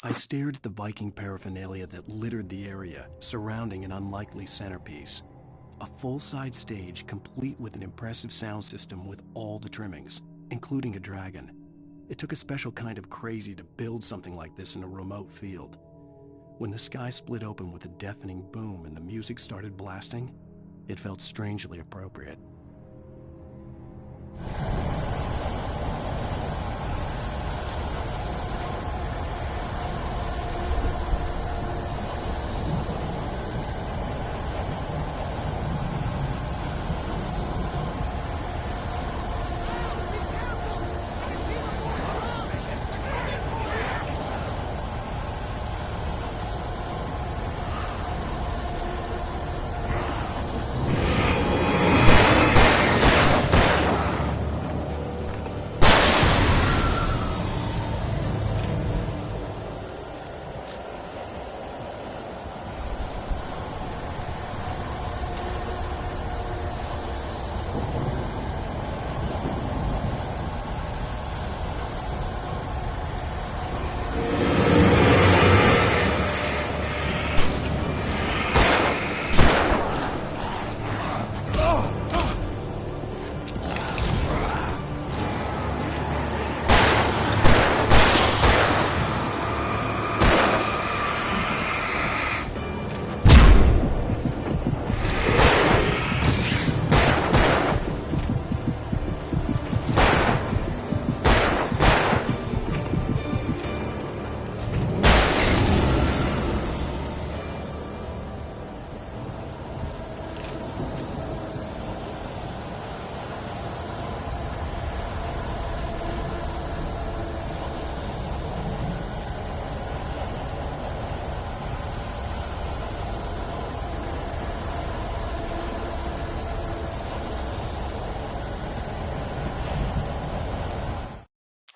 I stared at the Viking paraphernalia that littered the area, surrounding an unlikely centerpiece. A full-size stage complete with an impressive sound system with all the trimmings, including a dragon. It took a special kind of crazy to build something like this in a remote field. When the sky split open with a deafening boom and the music started blasting, it felt strangely appropriate.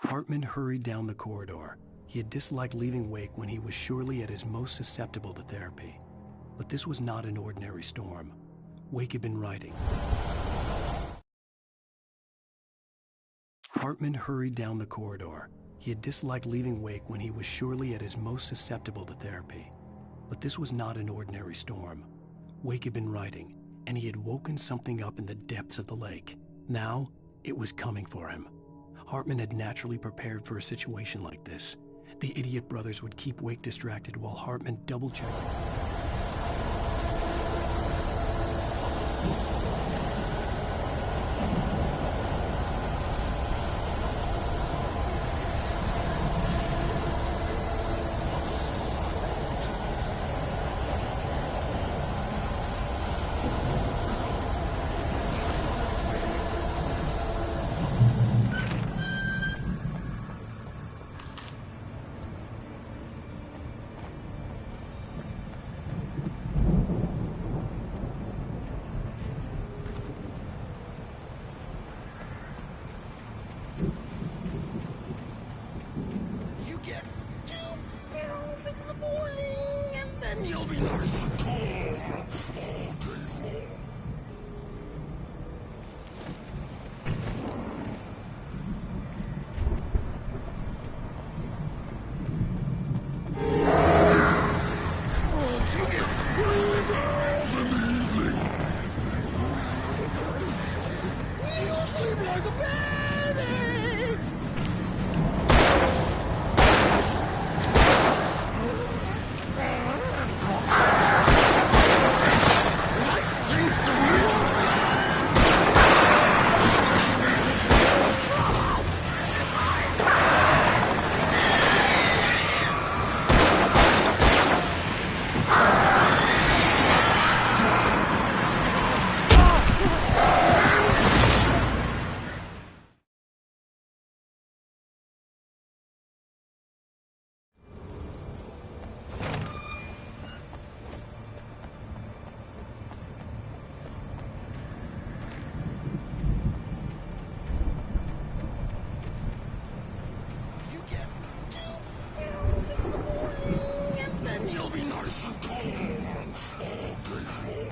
Hartman hurried down the corridor, He had disliked leaving Wake when he was surely at his most susceptible to therapy. But this was not an ordinary storm. Wake had been writing. Hartman hurried down the corridor. He had disliked leaving Wake when he was surely at his most susceptible to therapy. But this was not an ordinary storm. Wake had been writing, and he had woken something up in the depths of the lake. Now, it was coming for him. Hartman had naturally prepared for a situation like this. The idiot brothers would keep Wake distracted while Hartman double-checked. You'll be nice and calm all day long. You get 3 girls in the evening. You sleep like a baby. You'll be nice and calm all day long.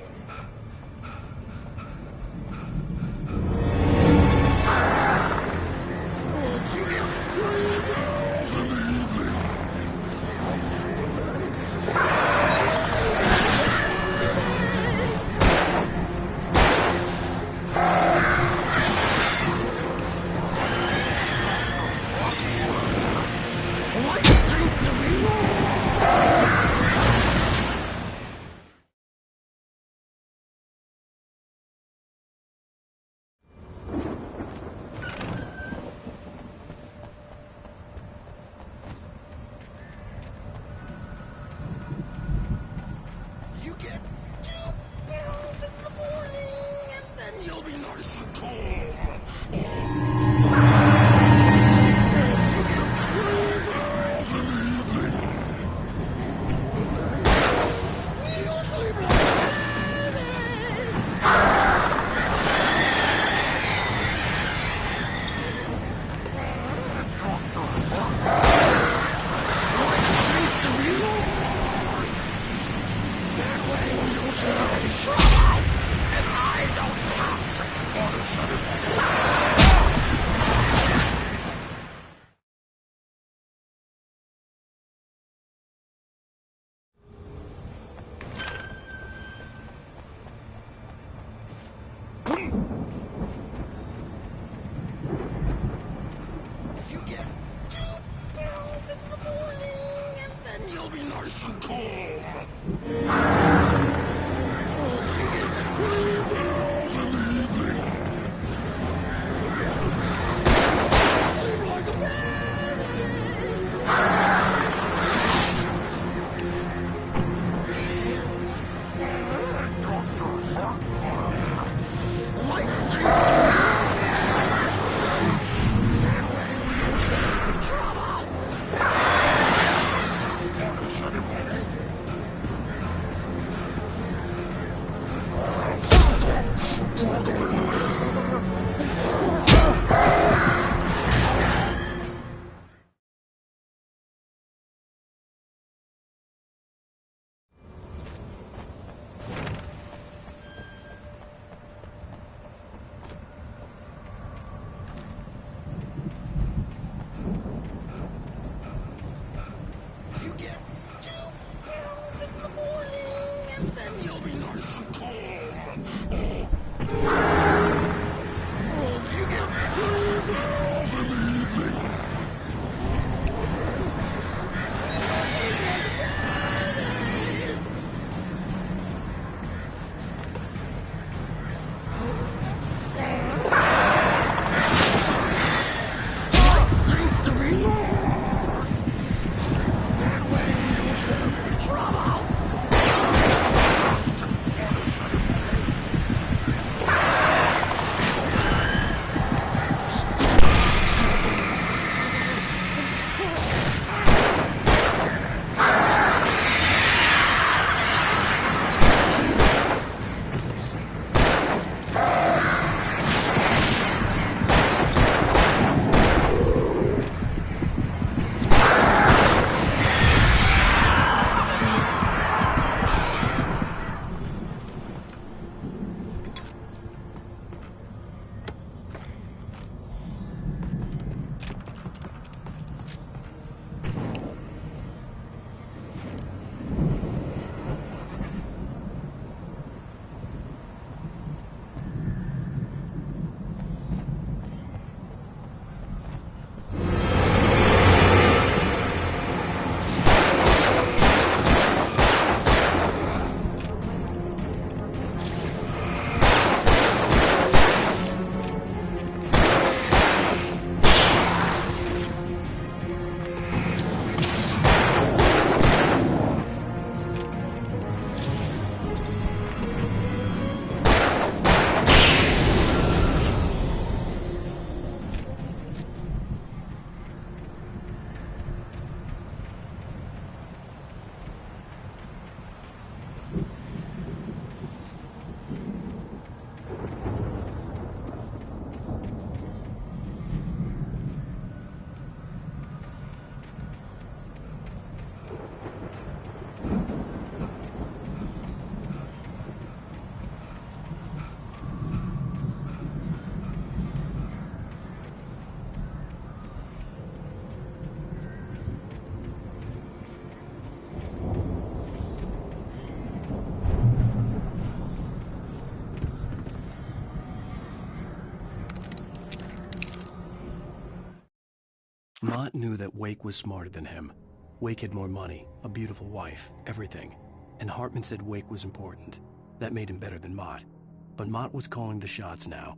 You get 3 girls in the evening. What seems to be wrong? You get 2 pills in the morning, and then you'll be nice and calm. You get 3 pills in the evening. You'll sleep like a baby. You get 2 pills in the morning, and then you'll be nice and calm. Mott knew that Wake was smarter than him. Wake had more money, a beautiful wife, everything. And Hartman said Wake was important. That made him better than Mott. But Mott was calling the shots now.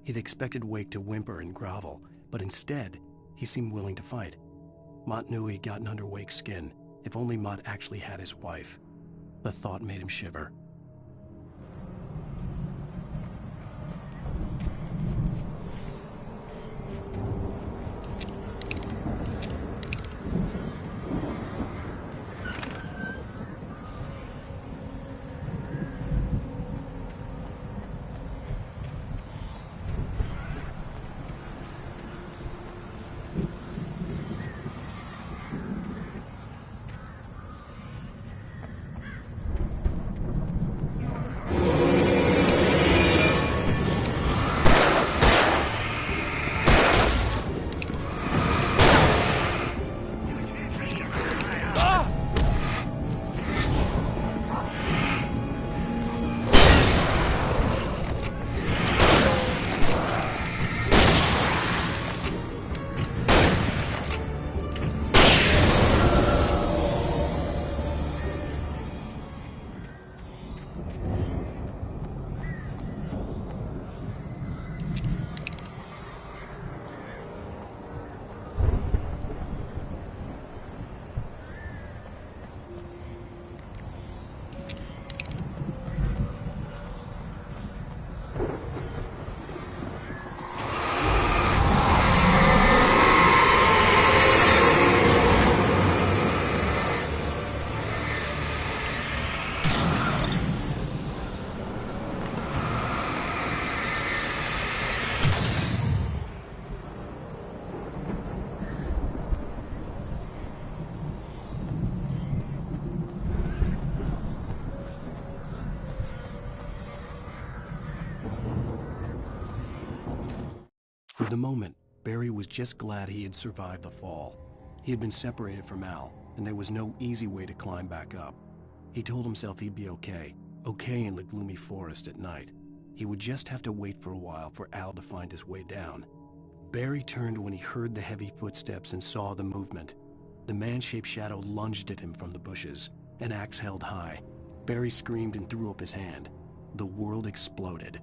He'd expected Wake to whimper and grovel, but instead, he seemed willing to fight. Mott knew he'd gotten under Wake's skin. If only Mott actually had his wife. The thought made him shiver. For the moment, Barry was just glad he had survived the fall. He had been separated from Al, and there was no easy way to climb back up. He told himself he'd be okay in the gloomy forest at night. He would just have to wait for a while for Al to find his way down. Barry turned when he heard the heavy footsteps and saw the movement. The man-shaped shadow lunged at him from the bushes, an axe held high. Barry screamed and threw up his hand. The world exploded.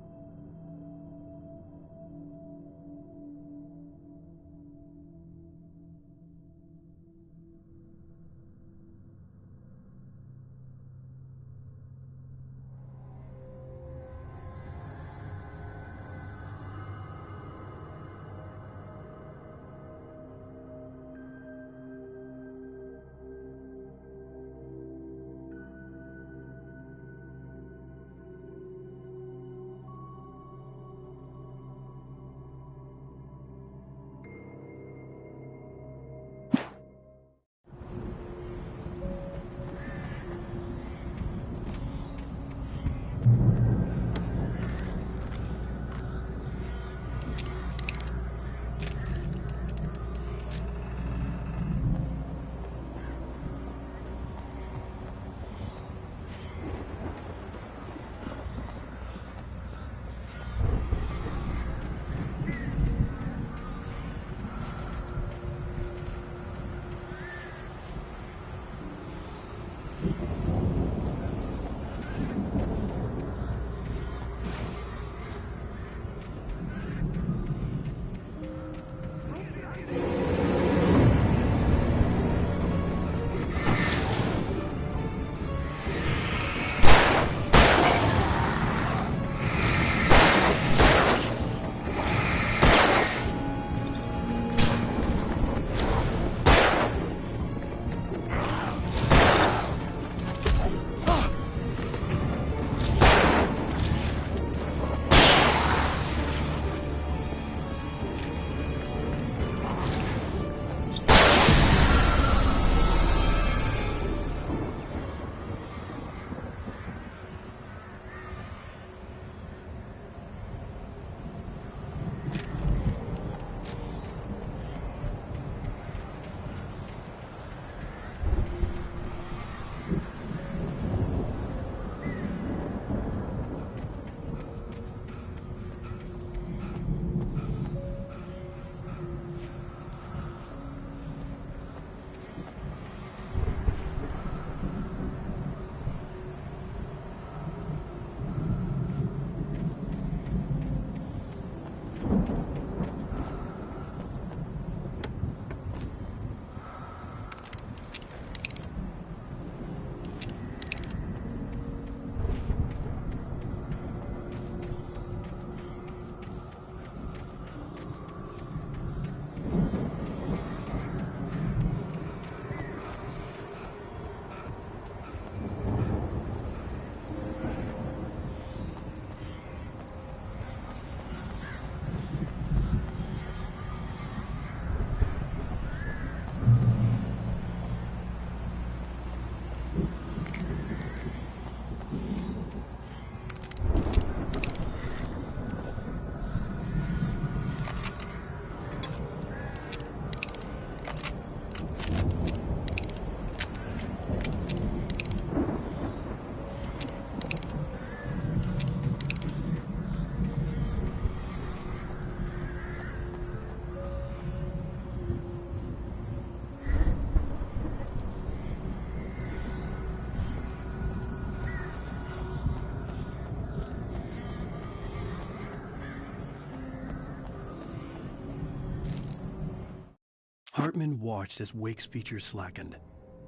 Hartman watched as Wake's features slackened.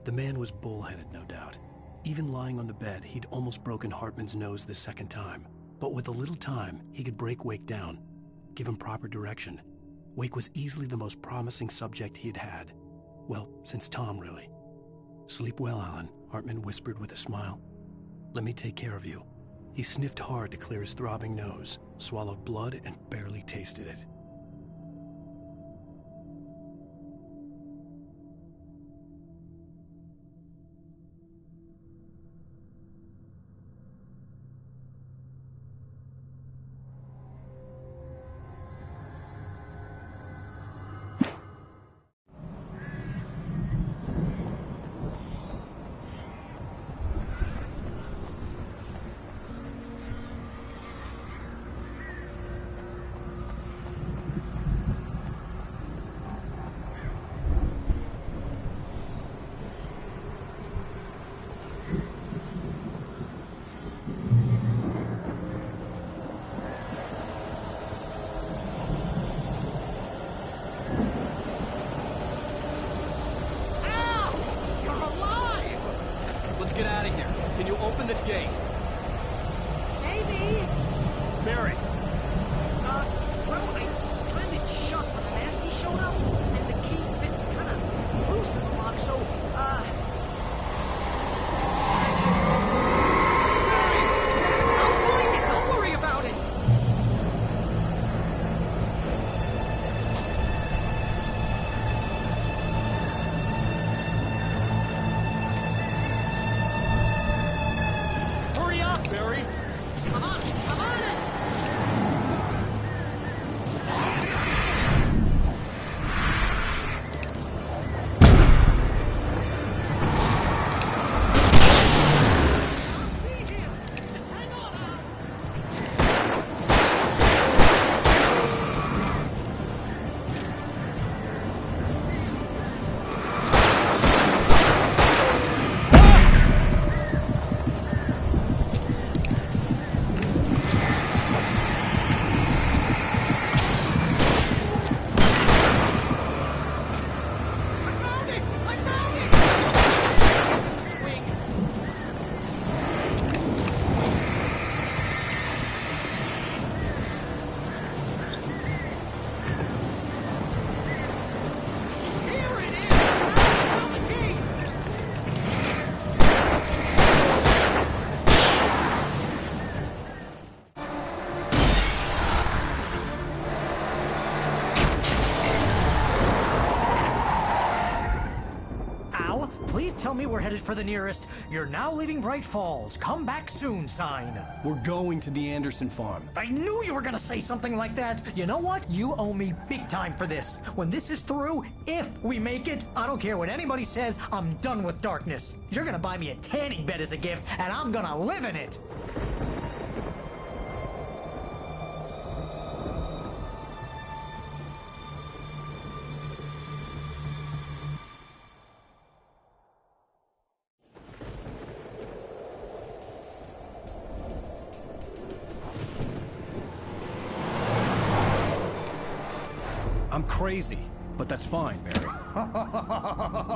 The man was bullheaded, no doubt. Even lying on the bed, he'd almost broken Hartman's nose the second time. But with a little time, he could break Wake down, give him proper direction. Wake was easily the most promising subject he'd had. Well, since Tom, really. "Sleep well, Alan," Hartman whispered with a smile. "Let me take care of you." He sniffed hard to clear his throbbing nose, swallowed blood, and barely tasted it. Let's get out of here. Can you open this gate? Maybe. Barry! Well, I slammed it shut when the nasty showed up, and the key fits kind of loose in the lock, so, Barry! I'll find it, don't worry about it! Hurry up, Barry! I'm on it! Just hang on, I found it! It's a twig. Here it is! I found the key! Al, please tell me we're headed for the nearest "You're now leaving Bright Falls. Come back soon" sign. We're going to the Anderson farm. I knew you were gonna say something like that. You know what? You owe me big time for this. When this is through, if we make it, I don't care what anybody says, I'm done with darkness. You're gonna buy me a tanning bed as a gift, and I'm gonna live in it. I'm crazy, but that's fine, Barry.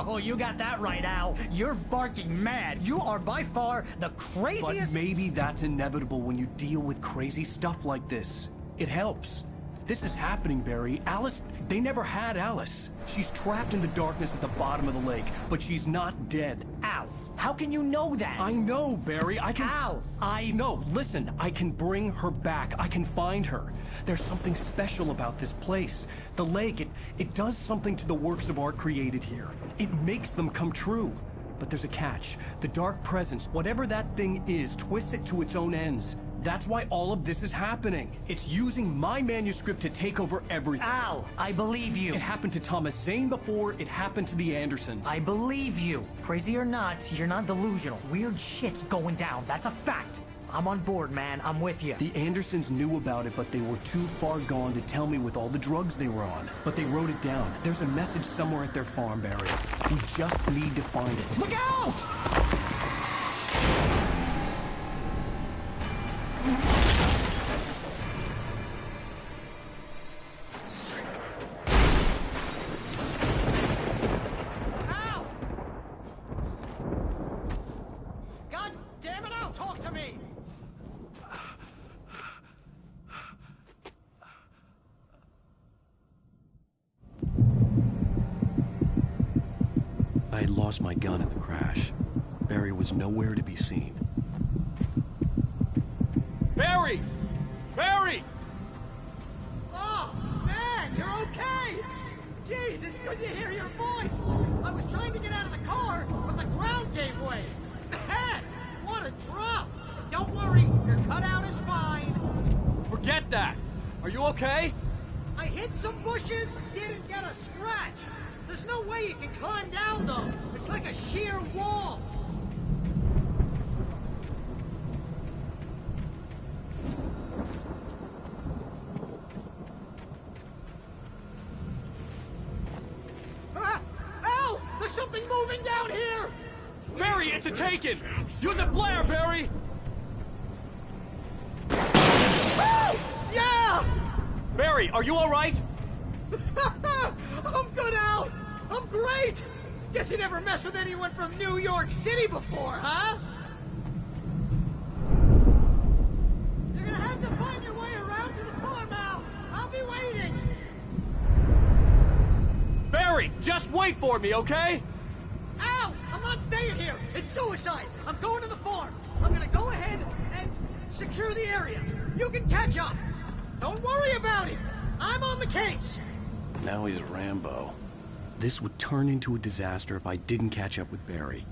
Oh, you got that right, Al. You're barking mad. You are by far the But craziest. maybe that's inevitable when you deal with crazy stuff like this. It helps. This is happening, Barry. Alice, they never had Alice. She's trapped in the darkness at the bottom of the lake, but she's not dead. Al, how can you know that? I know, Barry. I can... Al, No, listen. I can bring her back. I can find her. There's something special about this place. The lake, it does something to the works of art created here. It makes them come true. But there's a catch. The dark presence, whatever that thing is, twists it to its own ends. That's why all of this is happening. It's using my manuscript to take over everything. Al, I believe you. It happened to Thomas Zane before, it happened to the Andersons. I believe you. Crazy or not, you're not delusional. Weird shit's going down. That's a fact. I'm on board, man. I'm with you. The Andersons knew about it, but they were too far gone to tell me with all the drugs they were on. But they wrote it down. There's a message somewhere at their farm, Barry. We just need to find it. Look out! talk to me! I had lost my gun in the crash. Barry was nowhere to be seen. Barry! Barry! Oh, man, you're okay! Jeez, it's good to hear your voice! I was trying to get out of the car, but the ground gave way! Man, what a drop! Don't worry, your cutout is fine. Forget that! Are you okay? I hit some bushes, didn't get a scratch. There's no way you can climb down, though. It's like a sheer wall. Ah! Al! There's something moving down here! Barry, it's a taken! Use a flare, Barry! Oh! Yeah! Barry, are you alright? I'm good, Al! I'm great! Guess you never messed with anyone from New York City before, huh? You're gonna have to find your way around to the farm, Al! I'll be waiting! Barry, just wait for me, okay? Al! I'm not staying here! It's suicide! I'm going to the farm! I'm gonna go ahead and secure the area. You can catch up! Don't worry about it! I'm on the case! Now he's Rambo. This would turn into a disaster if I didn't catch up with Barry.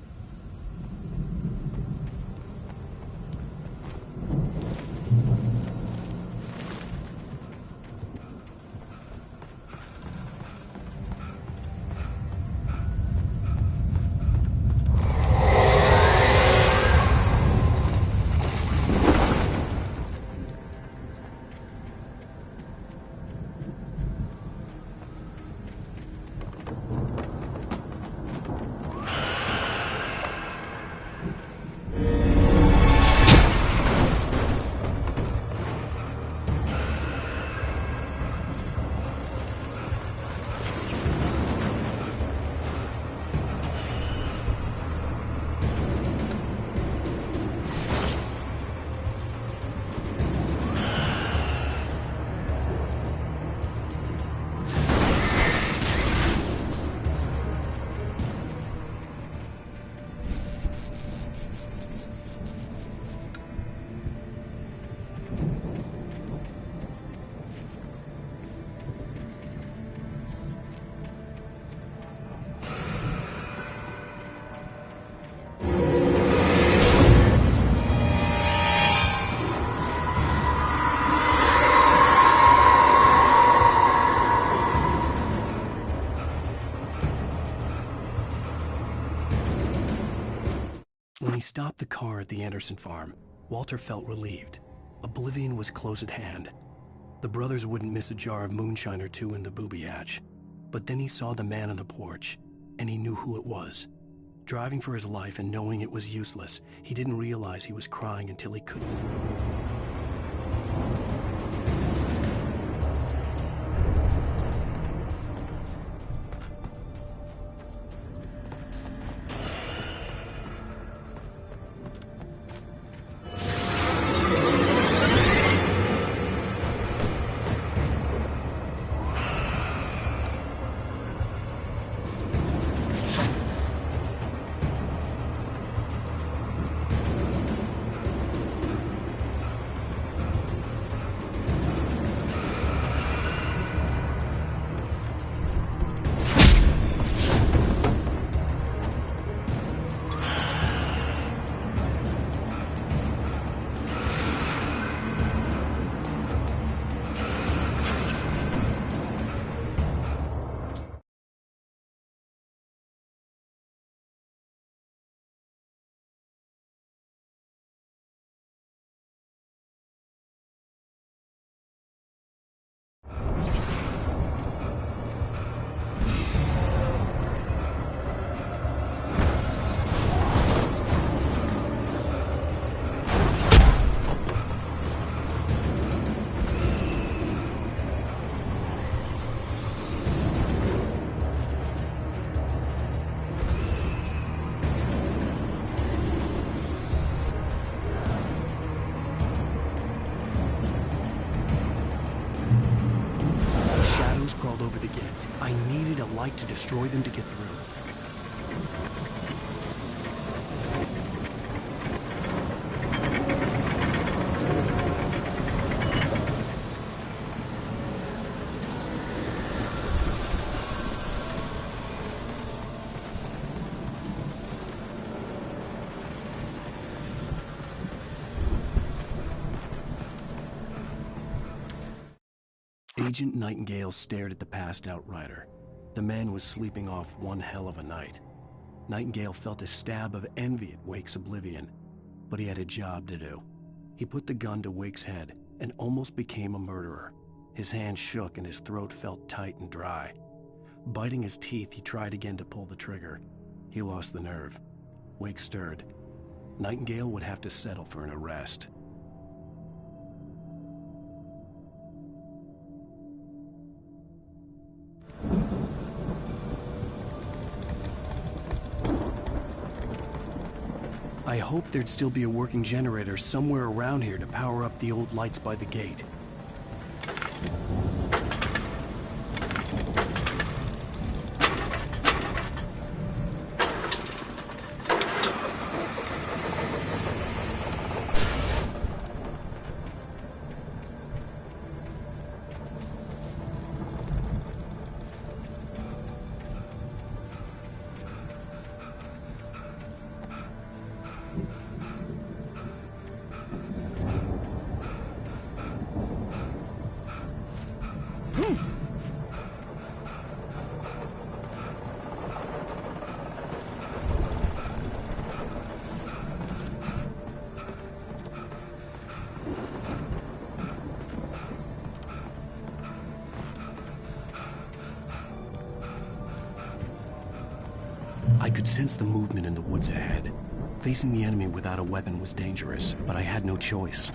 When he stopped the car at the Anderson farm, Walter felt relieved. Oblivion was close at hand. The brothers wouldn't miss a jar of moonshine or two in the booby hatch. But then he saw the man on the porch, and he knew who it was. Driving for his life and knowing it was useless, he didn't realize he was crying until he couldn't. light to destroy them to get through. Agent Nightingale stared at the passed-out rider. The man was sleeping off one hell of a night. Nightingale felt a stab of envy at Wake's oblivion, but he had a job to do. He put the gun to Wake's head and almost became a murderer. His hand shook and his throat felt tight and dry. Biting his teeth, he tried again to pull the trigger. He lost the nerve. Wake stirred. Nightingale would have to settle for an arrest. I hoped there'd still be a working generator somewhere around here to power up the old lights by the gate. I could sense the movement in the woods ahead. Facing the enemy without a weapon was dangerous, but I had no choice.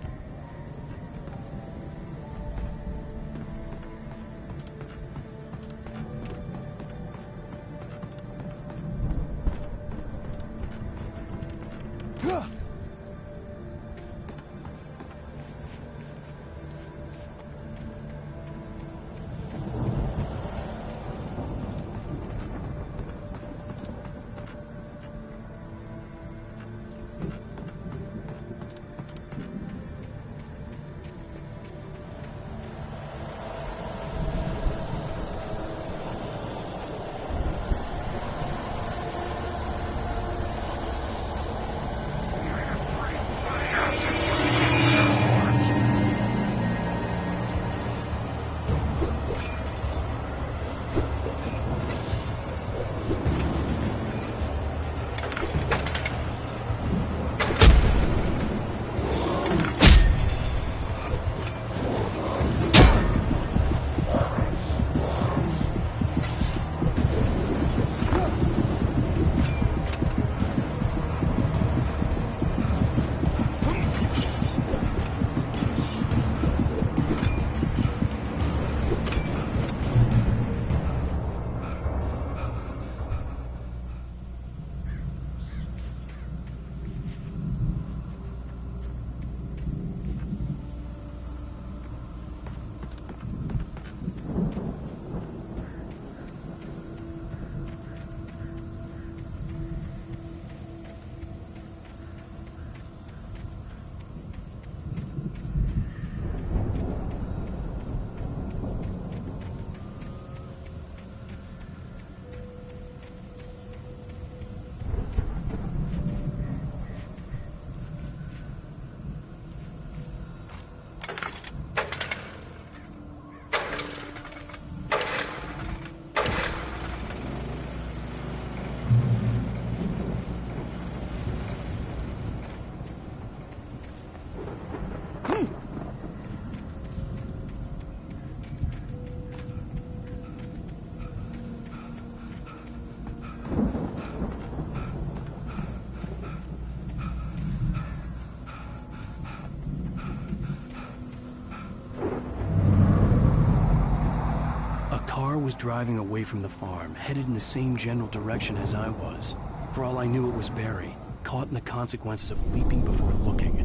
Was driving away from the farm, headed in the same general direction as I was. For all I knew, it was Barry, caught in the consequences of leaping before looking.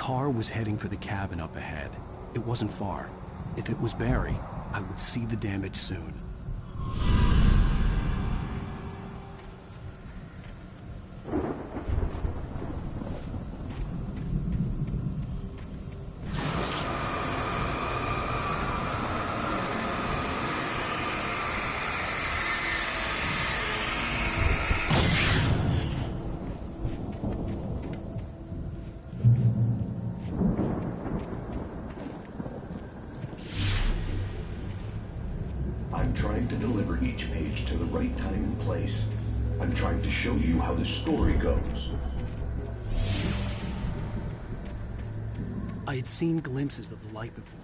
car was heading for the cabin up ahead. It wasn't far. If it was Barry, I would see the damage soon. I'm trying to deliver each page to the right time and place. I'm trying to show you how the story goes. I had seen glimpses of the light before.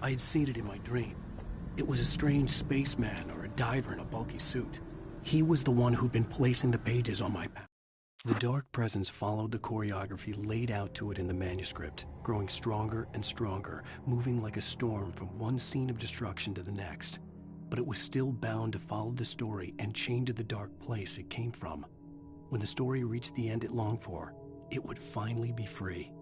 I had seen it in my dream. It was a strange spaceman or a diver in a bulky suit. He was the one who'd been placing the pages on my path. The dark presence followed the choreography laid out to it in the manuscript, growing stronger and stronger, moving like a storm from one scene of destruction to the next. But it was still bound to follow the story and chained to the dark place it came from. When the story reached the end it longed for, it would finally be free.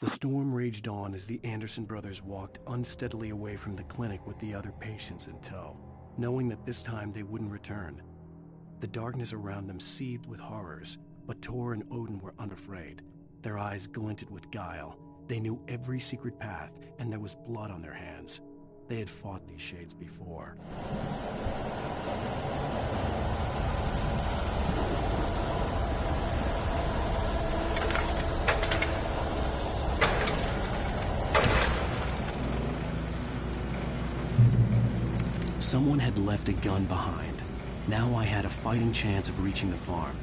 The storm raged on as the Anderson brothers walked unsteadily away from the clinic with the other patients in tow, knowing that this time they wouldn't return. The darkness around them seethed with horrors, but Tor and Odin were unafraid. Their eyes glinted with guile. They knew every secret path, and there was blood on their hands. They had fought these shades before. Someone had left a gun behind. Now I had a fighting chance of reaching the farm.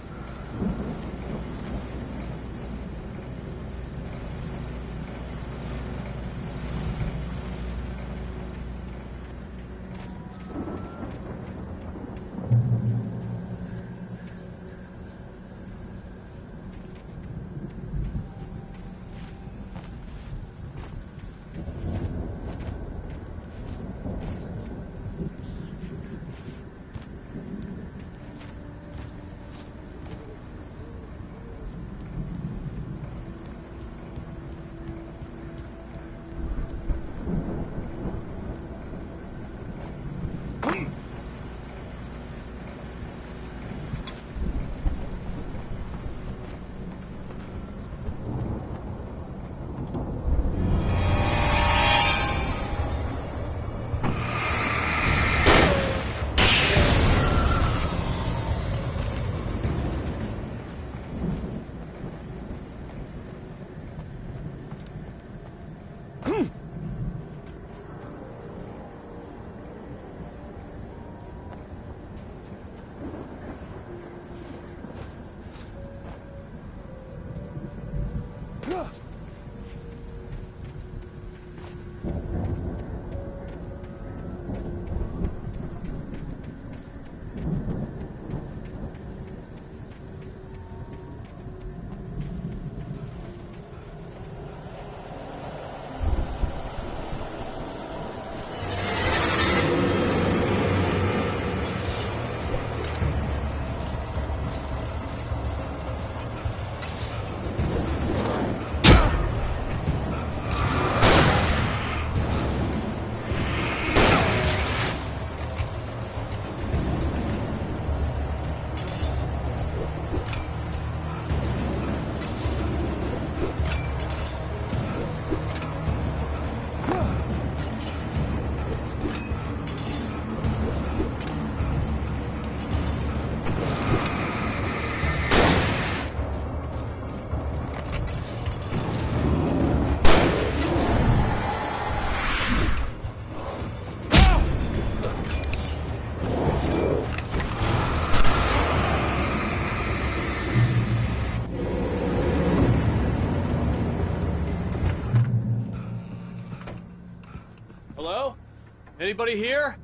Anybody here?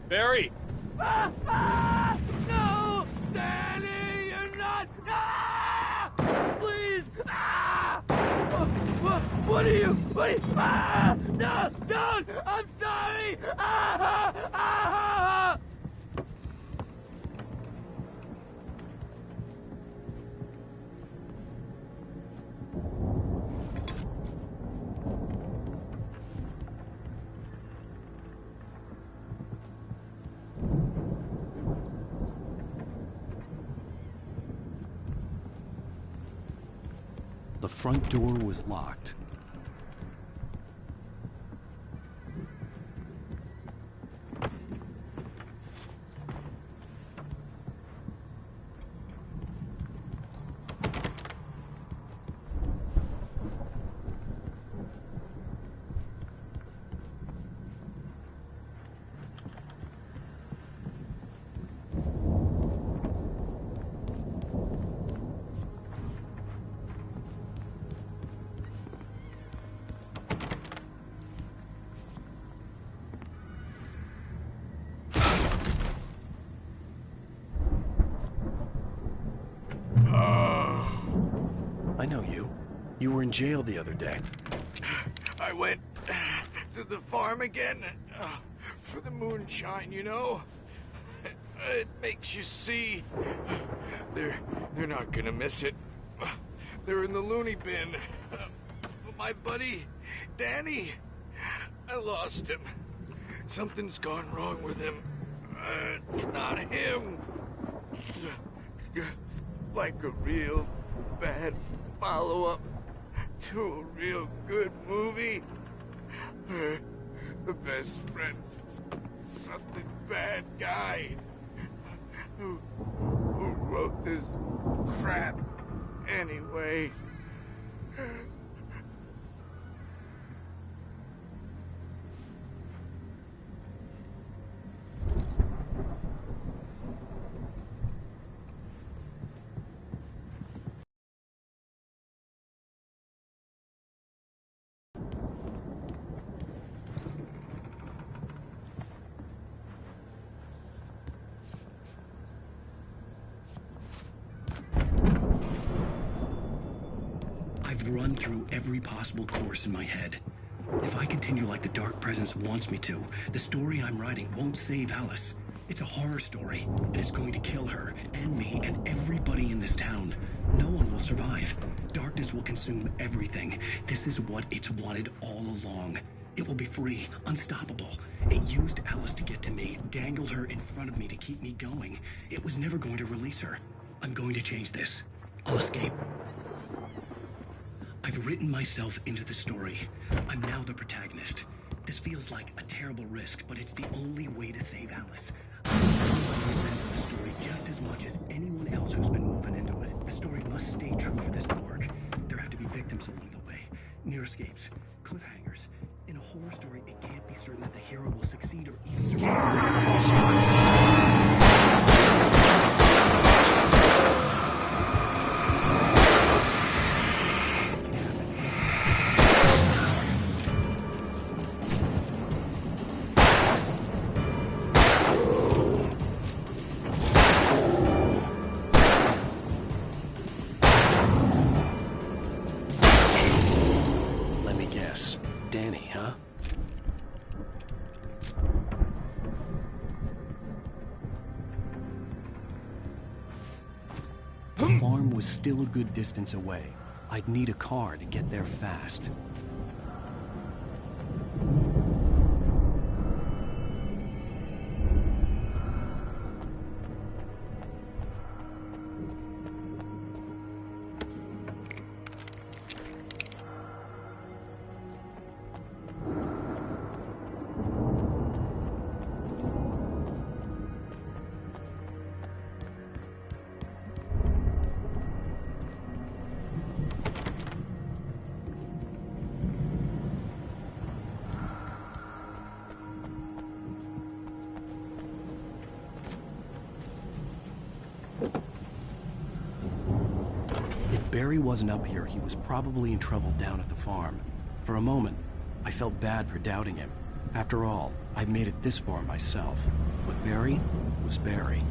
Barry! No! Danny, you're not... Please! What are you... No! Don't! I'm sorry! The front door was locked. I know you. You were in jail the other day. I went to the farm again for the moonshine, you know? It makes you see. They're not gonna miss it. They're in the loony bin. But my buddy, Danny, I lost him. Something's gone wrong with him. It's not him. Like a real bad follow-up to a real good movie. The best friend's something bad guy who wrote this crap anyway. I've run through every possible course in my head. If I continue like the Dark Presence wants me to, the story I'm writing won't save Alice. It's a horror story, and it's going to kill her, and me, and everybody in this town. No one will survive. Darkness will consume everything. This is what it's wanted all along. It will be free, unstoppable. It used Alice to get to me, dangled her in front of me to keep me going. It was never going to release her. I'm going to change this. I'll escape. I've written myself into the story. I'm now the protagonist. This feels like a terrible risk, but it's the only way to save Alice. I'm the events of the story just as much as anyone else who's been woven into it. The story must stay true for this to work. There have to be victims along the way. Near escapes. Cliffhangers. In a horror story, it can't be certain that the hero will succeed or even survive. Danny, huh? The farm was still a good distance away. I'd need a car to get there fast. Barry wasn't up here, he was probably in trouble down at the farm. For a moment, I felt bad for doubting him. After all, I'd made it this far myself. But Barry was Barry.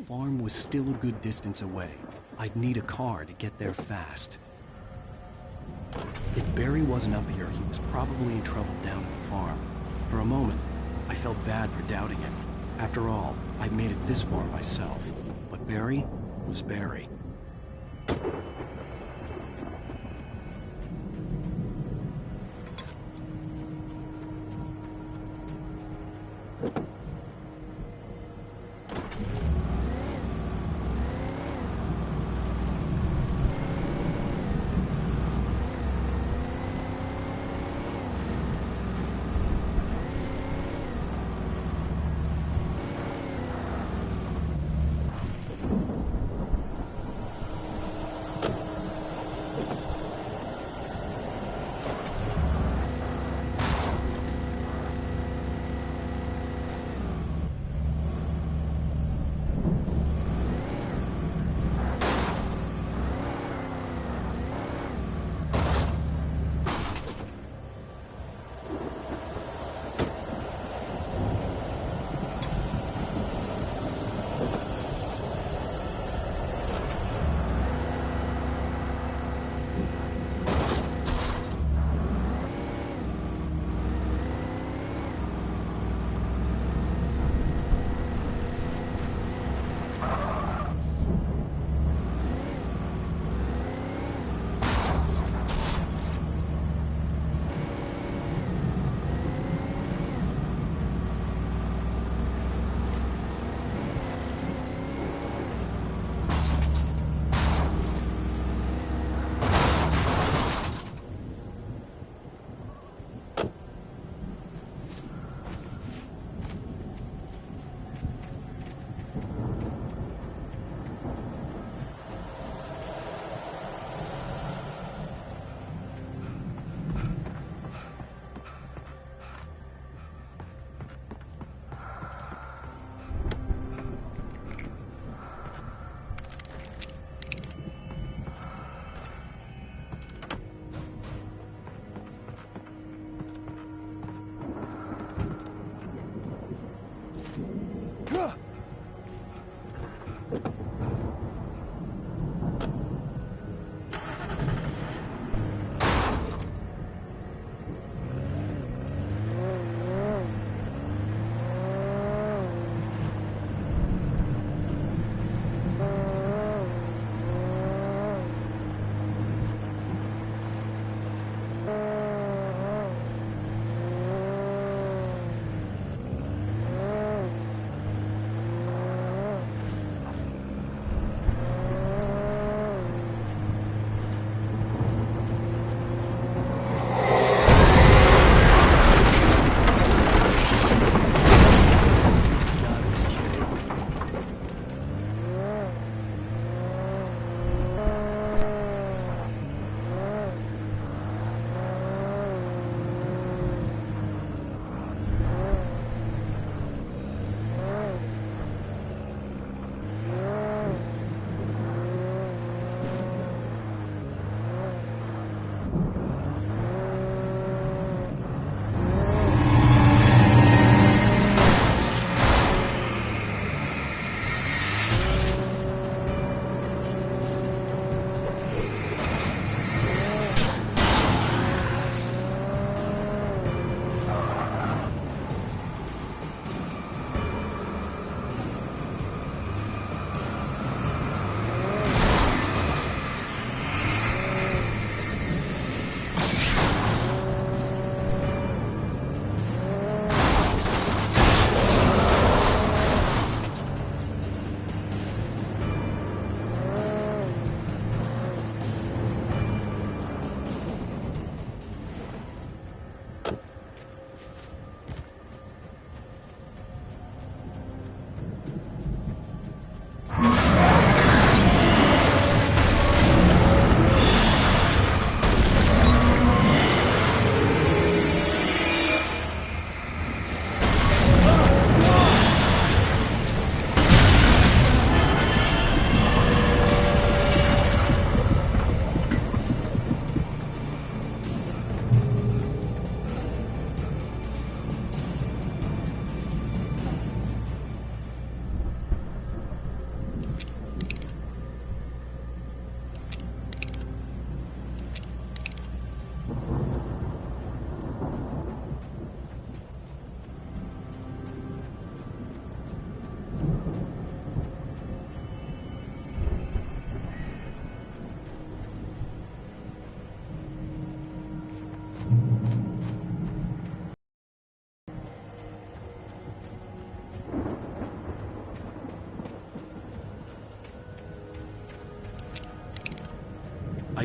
The farm was still a good distance away. I'd need a car to get there fast. If Barry wasn't up here, he was probably in trouble down at the farm. For a moment, I felt bad for doubting him. After all, I'd made it this far myself. But Barry was Barry.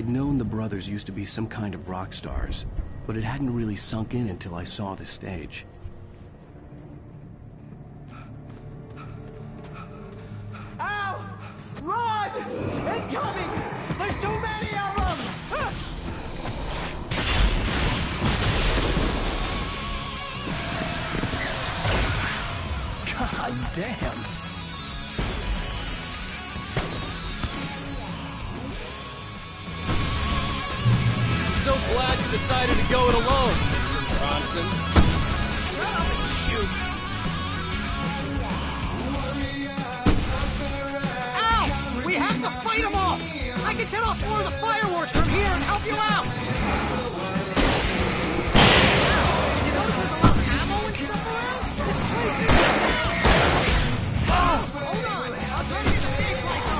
I'd known the brothers used to be some kind of rock stars, but it hadn't really sunk in until I saw the stage. Al! Run! Incoming! There's too many of them! God damn! So glad you decided to go it alone, Mr. Bronson. Shut up and shoot! Al! We have to fight them off! I can set off more of the fireworks from here and help you out! Al, you notice there's a lot of ammo and stuff around? This place is... Oh! Hold on! I'll try to get the stage lights on!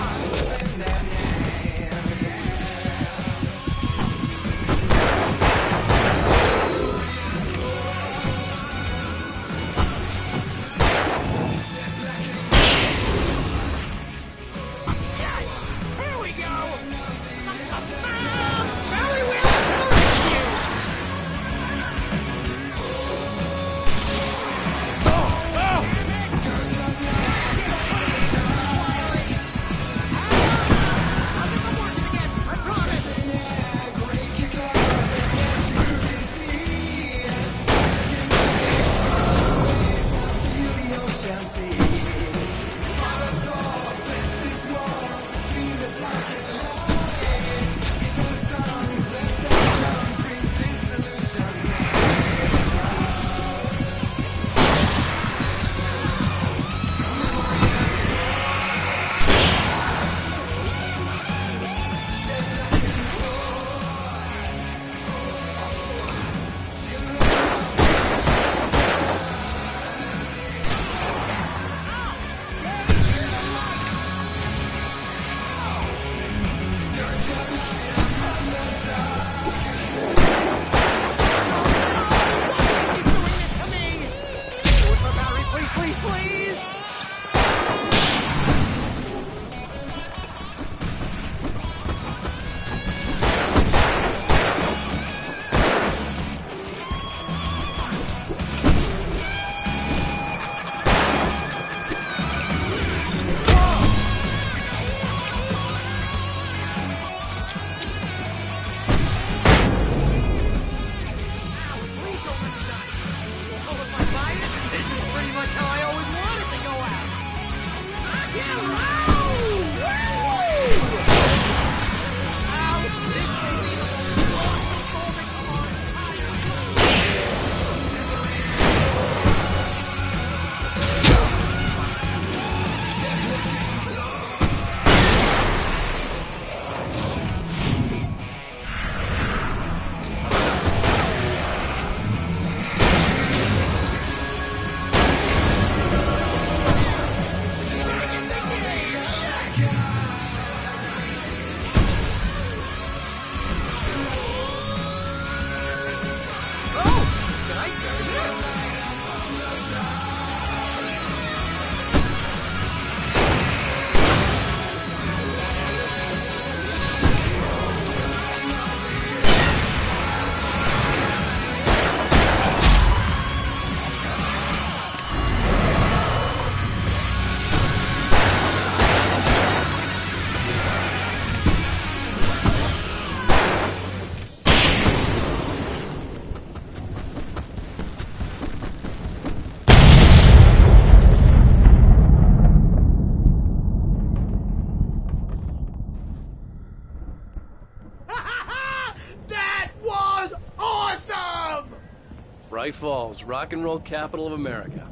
Bright Falls, rock and roll capital of America.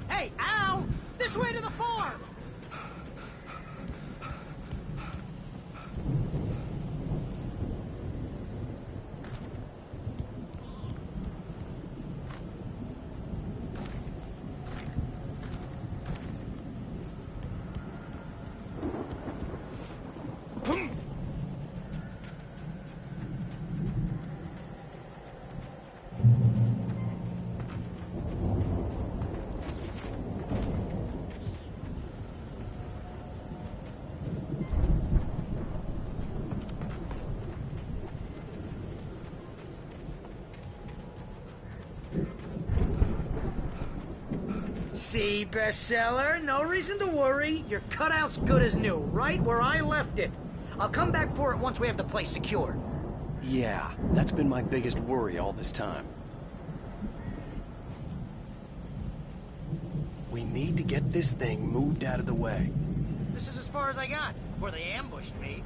Hey, Al! This way to the farm! See, bestseller? No reason to worry. Your cutout's good as new, right where I left it. I'll come back for it once we have the place secured. Yeah, that's been my biggest worry all this time. We need to get this thing moved out of the way. This is as far as I got before they ambushed me.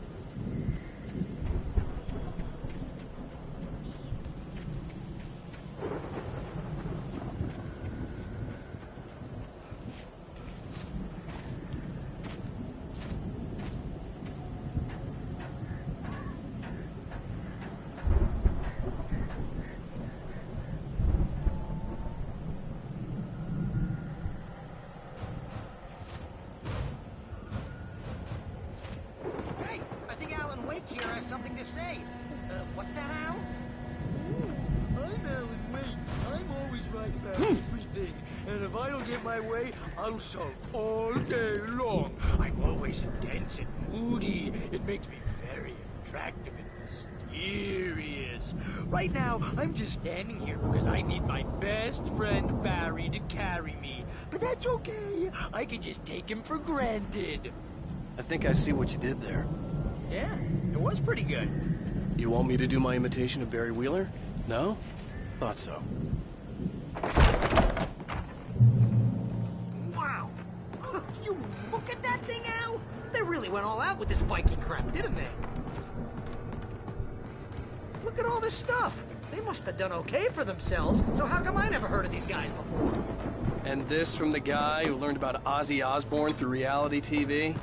Something to say. What's that, Al? I'm Alan Wake. I'm always right about everything. And if I don't get my way, I'll sulk all day long. I'm always intense and moody. It makes me very attractive and mysterious. Right now, I'm just standing here because I need my best friend Barry to carry me. But that's okay. I can just take him for granted. I think I see what you did there. Yeah, it was pretty good. You want me to do my imitation of Barry Wheeler? No? Thought so. Wow! You look at that thing, Al! They really went all out with this Viking crap, didn't they? Look at all this stuff! They must have done okay for themselves, so how come I never heard of these guys before? And this from the guy who learned about Ozzy Osbourne through reality TV?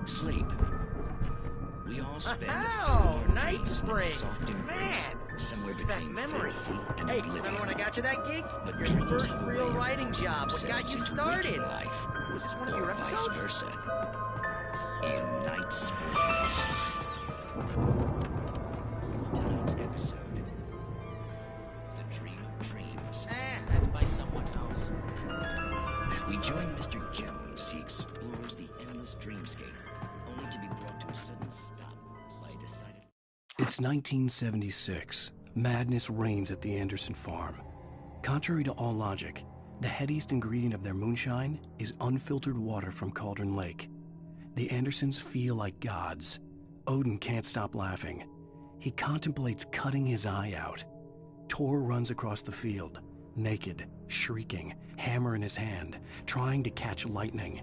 Sleep. We all spend Oh, Night Springs! Man! somewhere It's that between memory. fantasy and Hey, oblivion. remember when I got you that gig? But Your dreams first have a real way of writing job. What got you themselves into started? waking life, Was this one of or your vice episodes? versa. In Night Springs. Tonight's episode: The Dream of Dreams. That's by someone else. We join Mr. Jones as he explores the endless dreamscape, only to be brought to a sudden stop by a decided... It's 1976. Madness reigns at the Anderson farm. Contrary to all logic, the headiest ingredient of their moonshine is unfiltered water from Cauldron Lake. The Andersons feel like gods. Odin can't stop laughing. He contemplates cutting his eye out. Tor runs across the field, naked, shrieking, hammer in his hand, trying to catch lightning.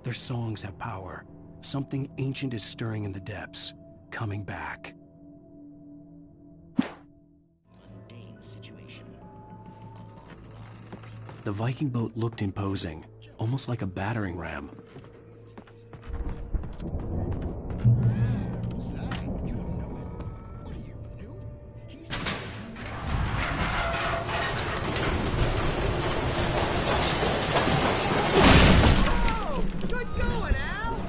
Their songs have power. Something ancient is stirring in the depths, coming back. mundane situation. The Viking boat looked imposing, almost like a battering ram. Oh, good going, Al!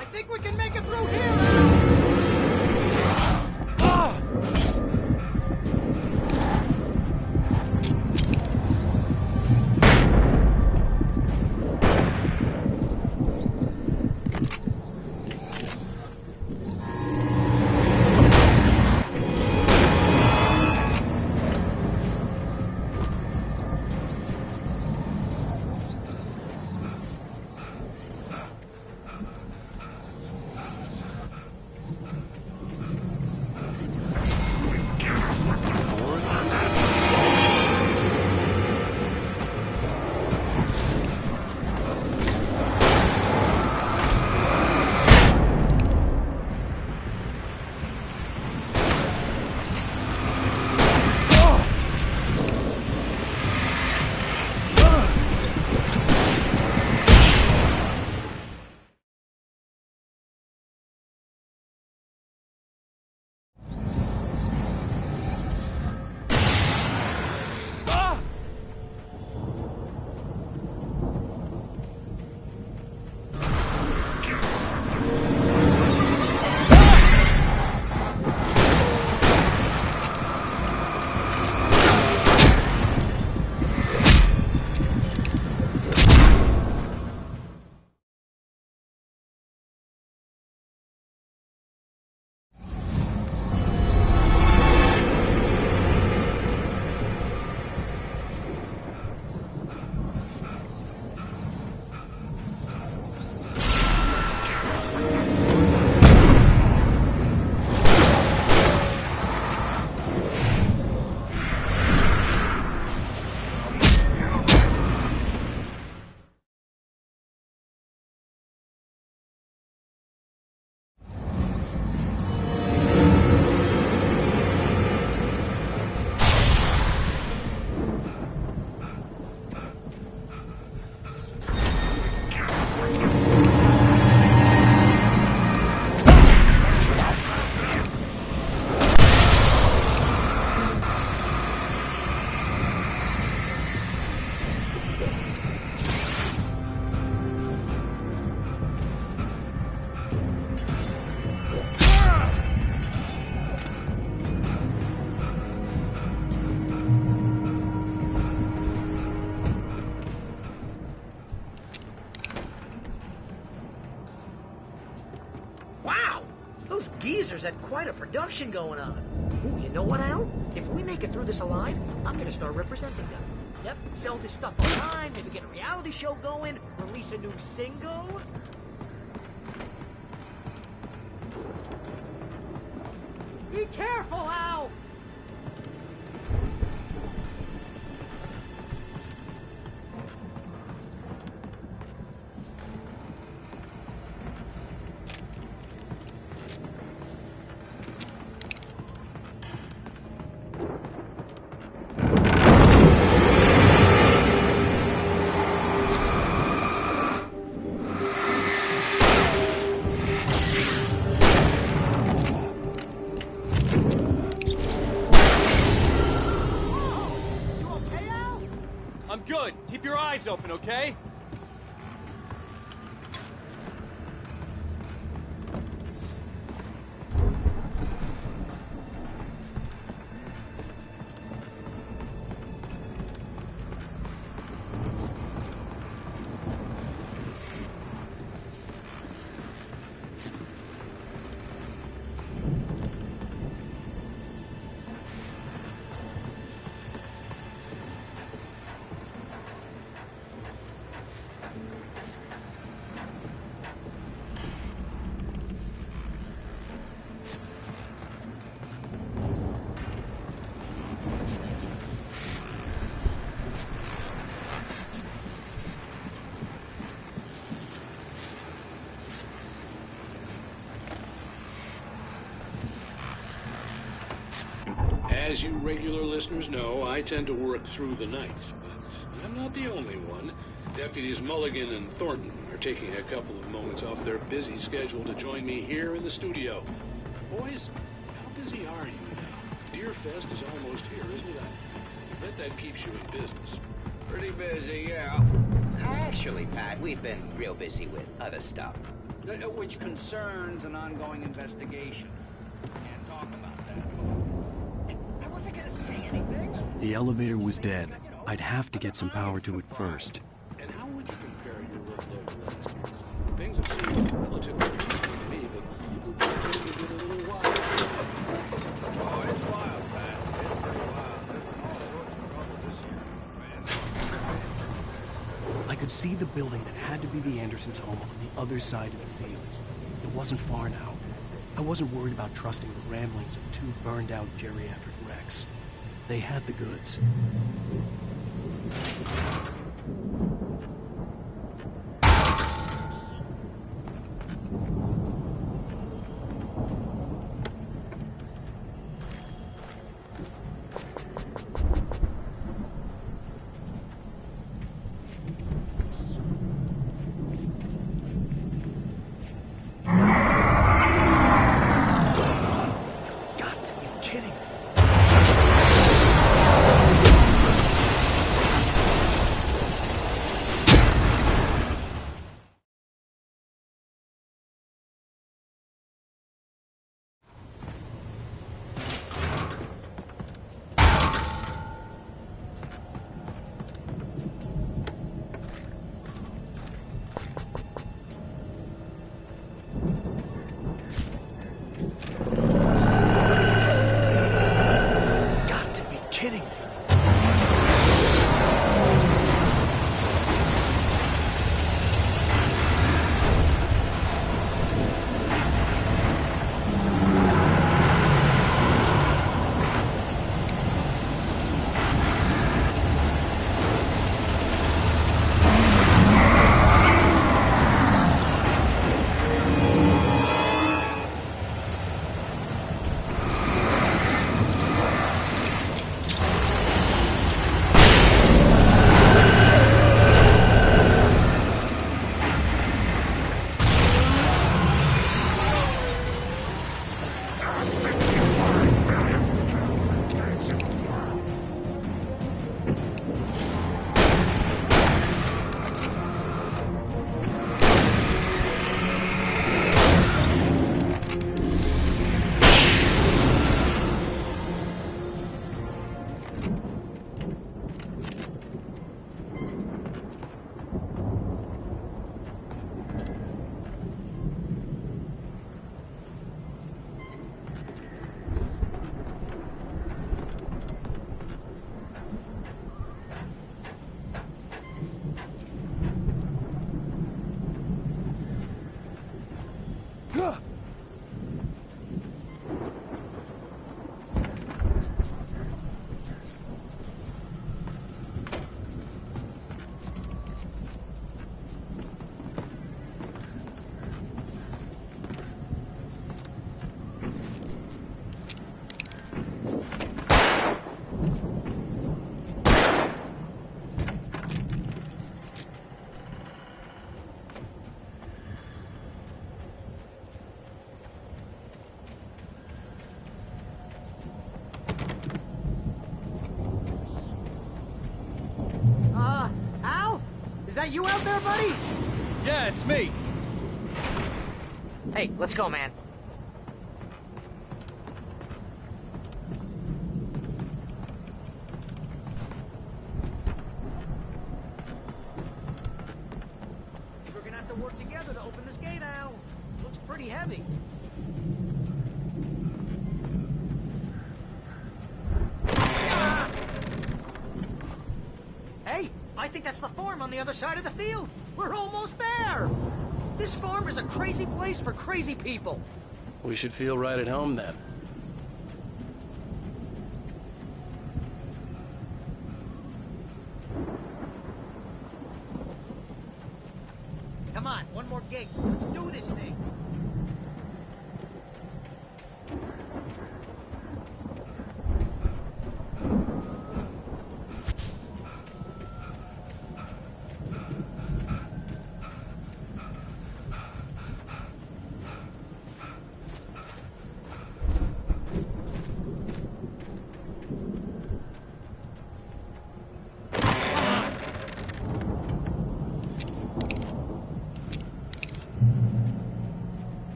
I think we can make it through here! Those geezers had quite a production going on. Ooh, you know what, Al? If we make it through this alive, I'm gonna start representing them. Yep, sell this stuff online, maybe get a reality show going, release a new single. Be careful, Al! I'm good. Keep your eyes open, okay? As you regular listeners know, I tend to work through the night, but I'm not the only one. Deputies Mulligan and Thornton are for taking a couple of moments off their busy schedule to join me here in the studio. Boys, how busy are you now? Deerfest is almost here, isn't it? I bet that keeps you in business. Pretty busy, yeah. Actually, Pat, we've been real busy with other stuff, which concerns an ongoing investigation. Can't talk about that. I wasn't gonna say anything. The elevator was dead. I'd have to get some power to it first. And how would you compare your workload to last year's? Things have seemed relatively peaceful to me, but people tend to get a little wild. Oh, it's wild, Pat. It's pretty wild. There's been all sorts of trouble this year, man. I could see the building that had to be the Andersons' home on the other side of the field. It wasn't far now. I wasn't worried about trusting the ramblings of two burned-out geriatric wrecks. They had the goods. Is that you out there, buddy? Yeah, it's me. Hey, let's go, man. We're gonna have to work together to open this gate, Al. Looks pretty heavy. Hey, I think that's the farm on the other side of the field. We're almost there. This farm is a crazy place for crazy people. We should feel right at home then. Come on, one more gate. Let's do this thing.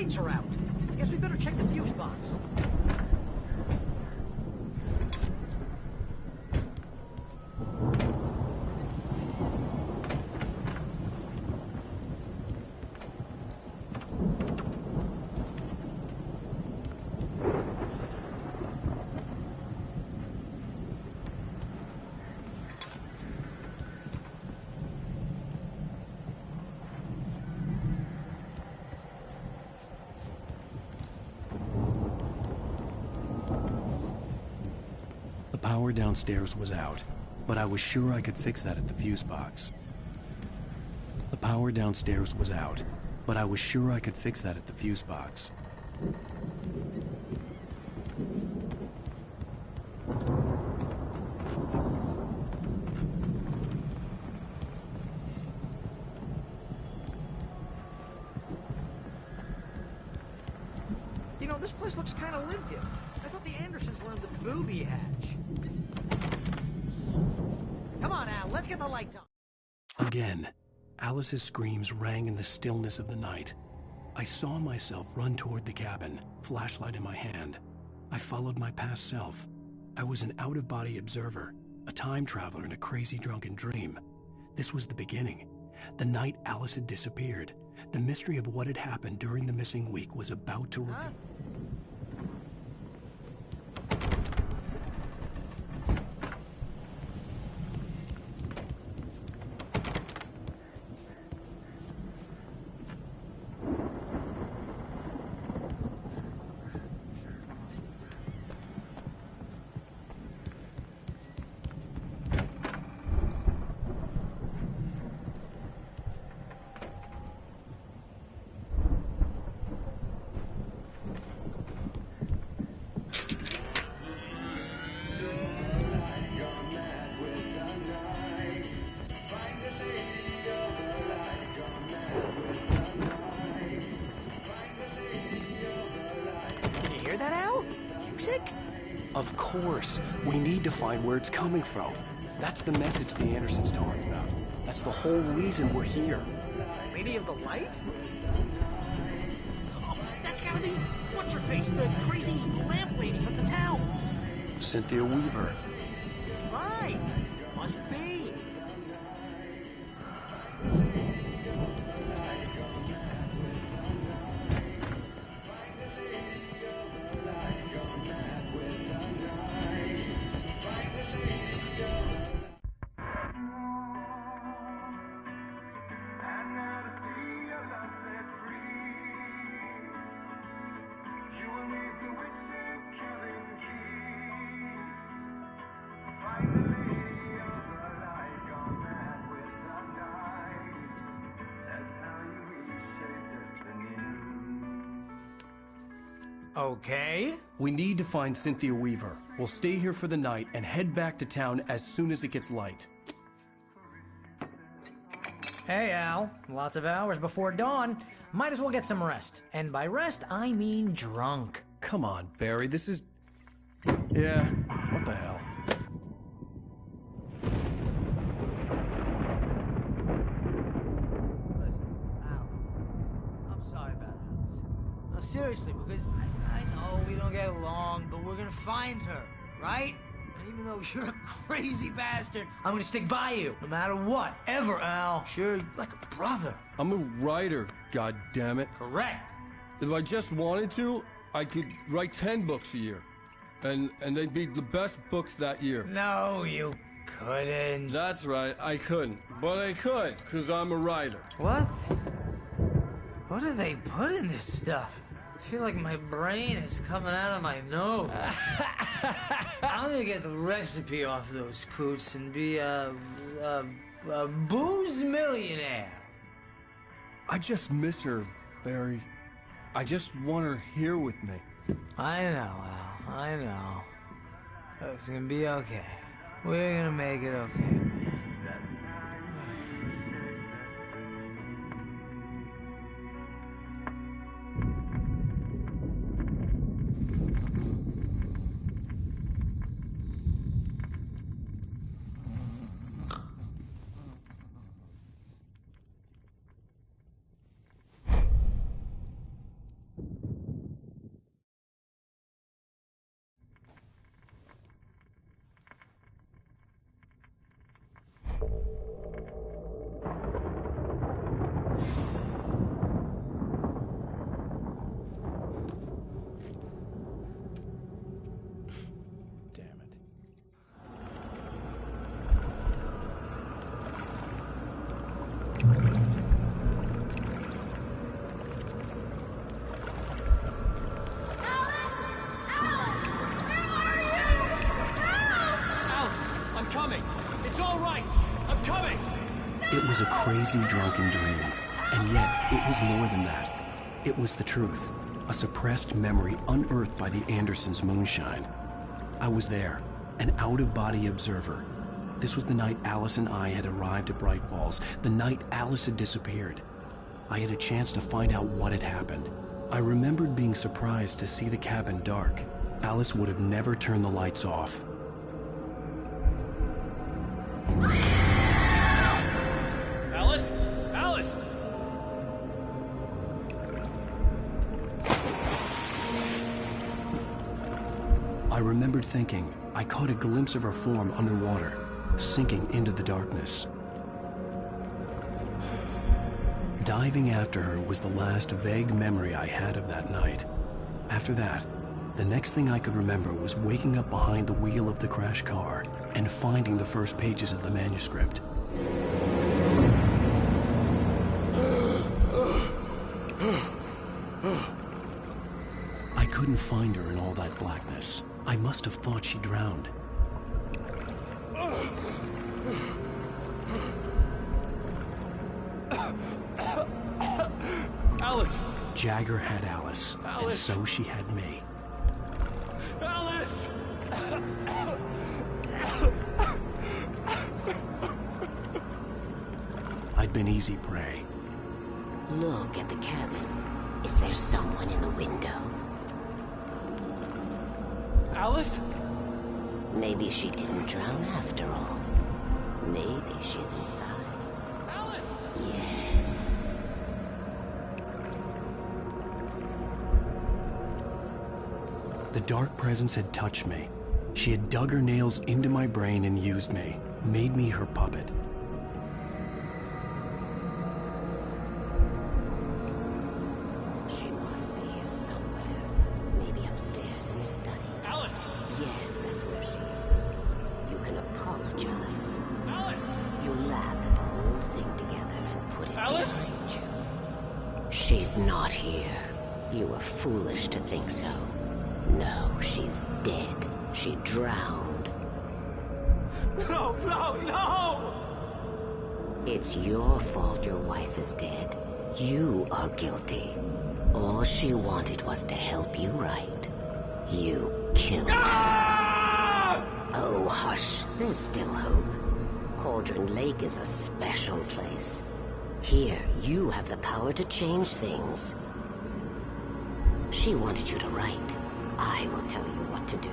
lights are out. Guess we better check the fuse box. The power downstairs was out, but I was sure I could fix that at the fuse box. The power downstairs was out, but I was sure I could fix that at the fuse box. You know, this place looks kind of lived in. I thought the Andersons were in the booby hatch. Come on, Al, let's get the lights on. Again, Alice's screams rang in the stillness of the night. I saw myself run toward the cabin, flashlight in my hand. I followed my past self. I was an out-of-body observer, a time traveler in a crazy drunken dream. This was the beginning. The night Alice had disappeared. The mystery of what had happened during the missing week was about to reveal. Of course. We need to find where it's coming from. That's the message the Andersons talked about. That's the whole reason we're here. Lady of the Light? Oh, that's gotta be... What's-her-face? The crazy lamp lady from the town. Cynthia Weaver. Right. Must be. Okay. We need to find Cynthia Weaver. We'll stay here for the night and head back to town as soon as it gets light. Hey, Al. Lots of hours before dawn. Might as well get some rest. And by rest, I mean drunk. Come on, Barry, this is... Yeah, what the hell? Seriously, because I know we don't get along, but we're gonna find her, right? And even though you're a crazy bastard, I'm gonna stick by you, no matter what, ever, Al. Sure, you're like a brother. I'm a writer, goddammit. Correct. If I just wanted to, I could write 10 books a year. And they'd be the best books that year. No, you couldn't. That's right, I couldn't. But I could, because I'm a writer. What? What do they put in this stuff? I feel like my brain is coming out of my nose. I'm gonna get the recipe off those coots and be a booze millionaire. I just miss her, Barry. I just want her here with me. I know, Al. I know. It's gonna be okay. We're gonna make it okay. right! I'm coming! It was a crazy drunken dream, and yet it was more than that. It was the truth, a suppressed memory unearthed by the Andersons' moonshine. I was there, an out-of-body observer. This was the night Alice and I had arrived at Bright Falls, the night Alice had disappeared. I had a chance to find out what had happened. I remembered being surprised to see the cabin dark. Alice would have never turned the lights off. Alice? Alice! I remembered thinking I caught a glimpse of her form underwater, sinking into the darkness. Diving after her was the last vague memory I had of that night. After that, the next thing I could remember was waking up behind the wheel of the crashed car and finding the first pages of the manuscript. I couldn't find her in all that blackness. I must have thought she drowned. Alice! Jagger had Alice, and so she had me. Alice! I'd been easy prey. Look at the cabin. Is there someone in the window? Alice? Maybe she didn't drown after all. Maybe she's inside. Alice! Yes. The dark presence had touched me. She had dug her nails into my brain and used me, made me her puppet. She must be here somewhere. Maybe upstairs in the study. Alice! Yes, that's where she is. You can apologize. Alice! You laugh at the whole thing together and put it Alice? behind you. She's not here. You were foolish to think so. No, she's dead. She drowned. No, no, no! It's your fault your wife is dead. You are guilty. All she wanted was to help you right. You killed her. Oh, hush. There's still hope. Cauldron Lake is a special place. Here, you have the power to change things. She wanted you to write. I will tell you what to do.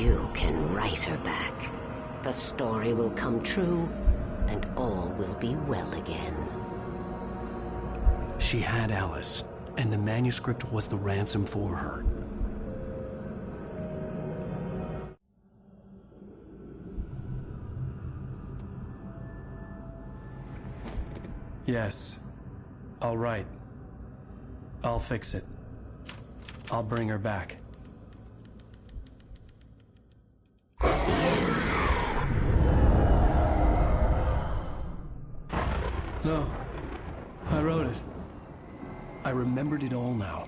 You can write her back. The story will come true, and all will be well again. She had Alice, and the manuscript was the ransom for her. Yes, I'll write. I'll fix it. I'll bring her back. No, I wrote it. I remembered it all now.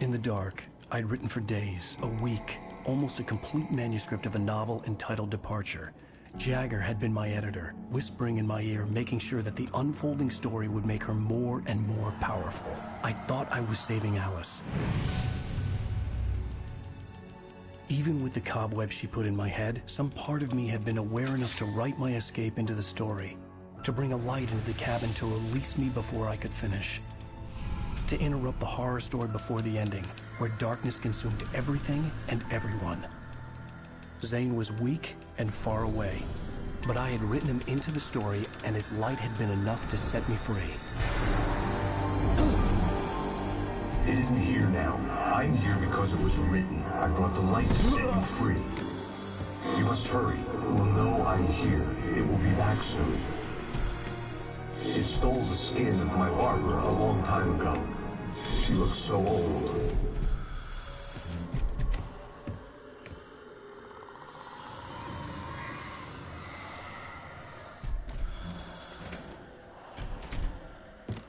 In the dark, I'd written for days, a week, almost a complete manuscript of a novel entitled Departure. Jagger had been my editor, whispering in my ear, making sure that the unfolding story would make her more and more powerful. I thought I was saving Alice. Even with the cobwebs she put in my head, some part of me had been aware enough to write my escape into the story, to bring a light into the cabin to release me before I could finish, to interrupt the horror story before the ending, where darkness consumed everything and everyone. Zane was weak and far away, but I had written him into the story, and his light had been enough to set me free. It isn't here now. I'm here because it was written. I brought the light to set you free. You must hurry. It will know I'm here. It will be back soon. It stole the skin of my Barbara a long time ago. She looks so old.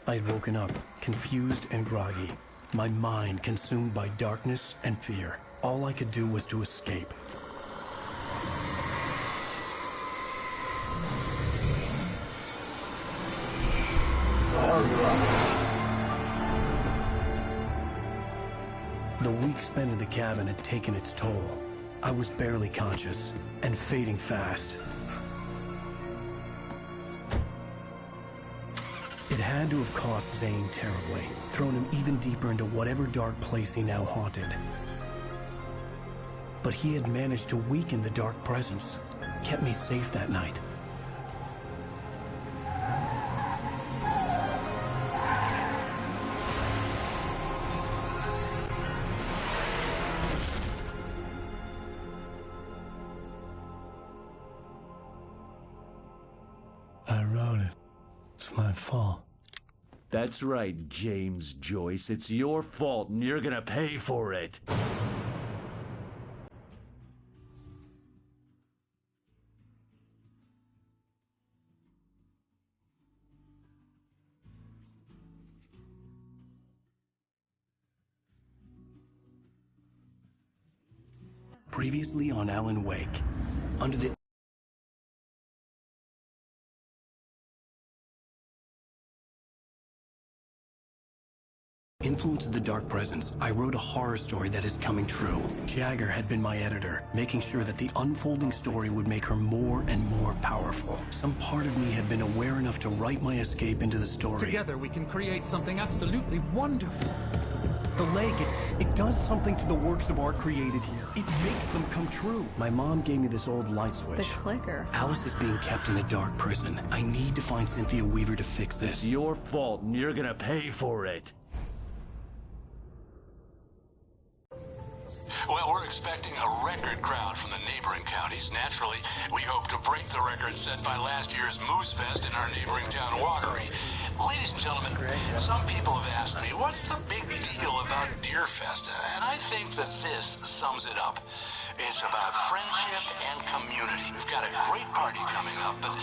I had woken up, confused and groggy. My mind consumed by darkness and fear. All I could do was to escape. The week spent in the cabin had taken its toll. I was barely conscious, and fading fast. It had to have cost Zane terribly, thrown him even deeper into whatever dark place he now haunted. But he had managed to weaken the dark presence, kept me safe that night. I wrote it. It's my fault. That's right, James Joyce. It's your fault, and you're gonna pay for it. Previously on Alan Wake, under the influence of the dark presence, I wrote a horror story that is coming true. Jagger had been my editor, making sure that the unfolding story would make her more and more powerful. Some part of me had been aware enough to write my escape into the story. Together we can create something absolutely wonderful. The lake, it does something to the works of art created here. It makes them come true. My mom gave me this old light switch. The clicker. Alice is being kept in a dark prison. I need to find Cynthia Weaver to fix this. It's your fault, and you're gonna pay for it. Well, we're expecting a record crowd from the neighboring counties. Naturally, we hope to break the record set by last year's Moose Fest in our neighboring town, Watery. Ladies and gentlemen, some people have asked me, what's the big deal about Deer Fest? And I think that this sums it up. It's about friendship and community. We've got a great party coming up, but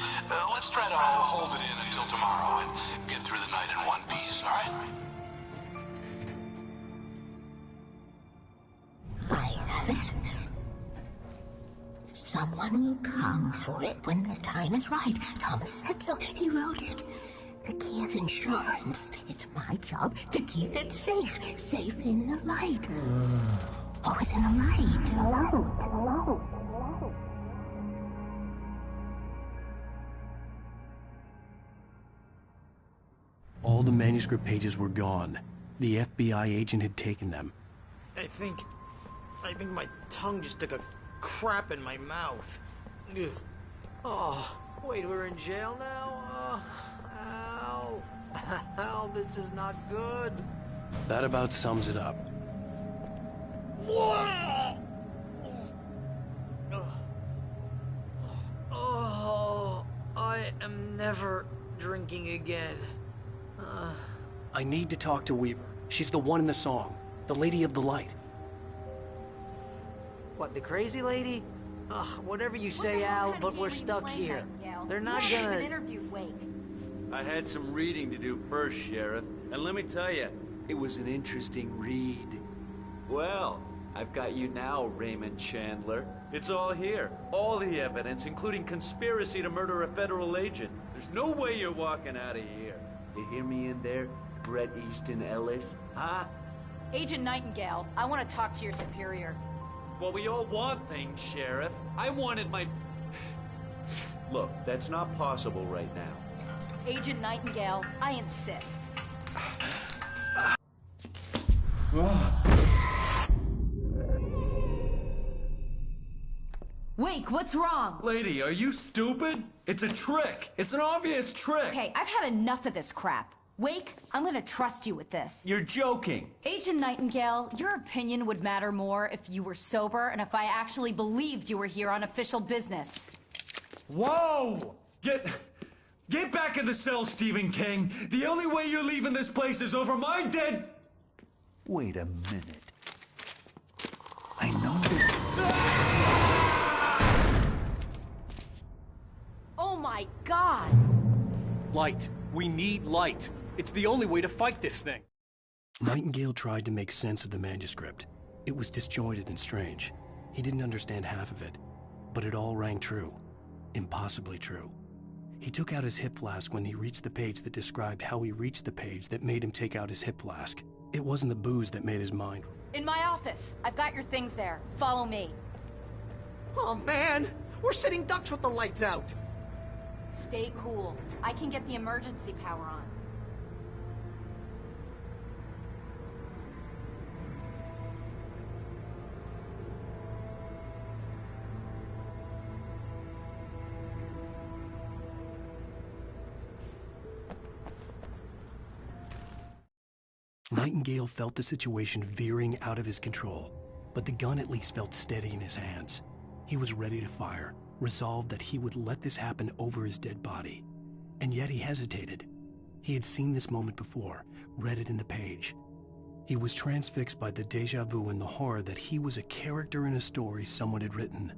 let's try to hold it in until tomorrow and get through the night in one piece, all right? I have it. Someone will come for it when the time is right. Thomas said so. He wrote it. The key is insurance. It's my job to keep it safe. Safe in the light. Always in the light. All the manuscript pages were gone. The FBI agent had taken them. I think my tongue just took a crap in my mouth. Ugh. Oh, wait, we're in jail now? Ow. Ow, this is not good. That about sums it up. Oh, I am never drinking again. I need to talk to Weaver. She's the one in the song. The Lady of the Light. What, the crazy lady? Ugh, whatever you say, Al, but we're stuck here. They're not gonna... I had some reading to do first, Sheriff, and let me tell you, it was an interesting read. Well, I've got you now, Raymond Chandler. It's all here. All the evidence, including conspiracy to murder a federal agent. There's no way you're walking out of here. You hear me in there, Bret Easton Ellis? Huh? Agent Nightingale, I want to talk to your superior. Well, we all want things, Sheriff. I wanted my... Look, that's not possible right now. Agent Nightingale, I insist. Wake, what's wrong? Lady, are you stupid? It's a trick. It's an obvious trick. Okay, I've had enough of this crap. Wake, I'm gonna trust you with this. You're joking. Agent Nightingale, your opinion would matter more if you were sober and if I actually believed you were here on official business. Whoa! Get back in the cell, Stephen King. The only way you're leaving this place is over my dead... Wait a minute. I know this... Oh my God! Light. We need light. It's the only way to fight this thing. Nightingale tried to make sense of the manuscript. It was disjointed and strange. He didn't understand half of it, but it all rang true. Impossibly true. He took out his hip flask when he reached the page that described how he reached the page that made him take out his hip flask. It wasn't the booze that made his mind. In my office. I've got your things there. Follow me. Oh, man! We're sitting ducks with the lights out! Stay cool. I can get the emergency power on. Nightingale felt the situation veering out of his control, but the gun at least felt steady in his hands. He was ready to fire, resolved that he would let this happen over his dead body. And yet he hesitated. He had seen this moment before, read it in the page. He was transfixed by the déjà vu and the horror that he was a character in a story someone had written.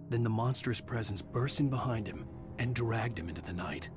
Then the monstrous presence burst in behind him and dragged him into the night.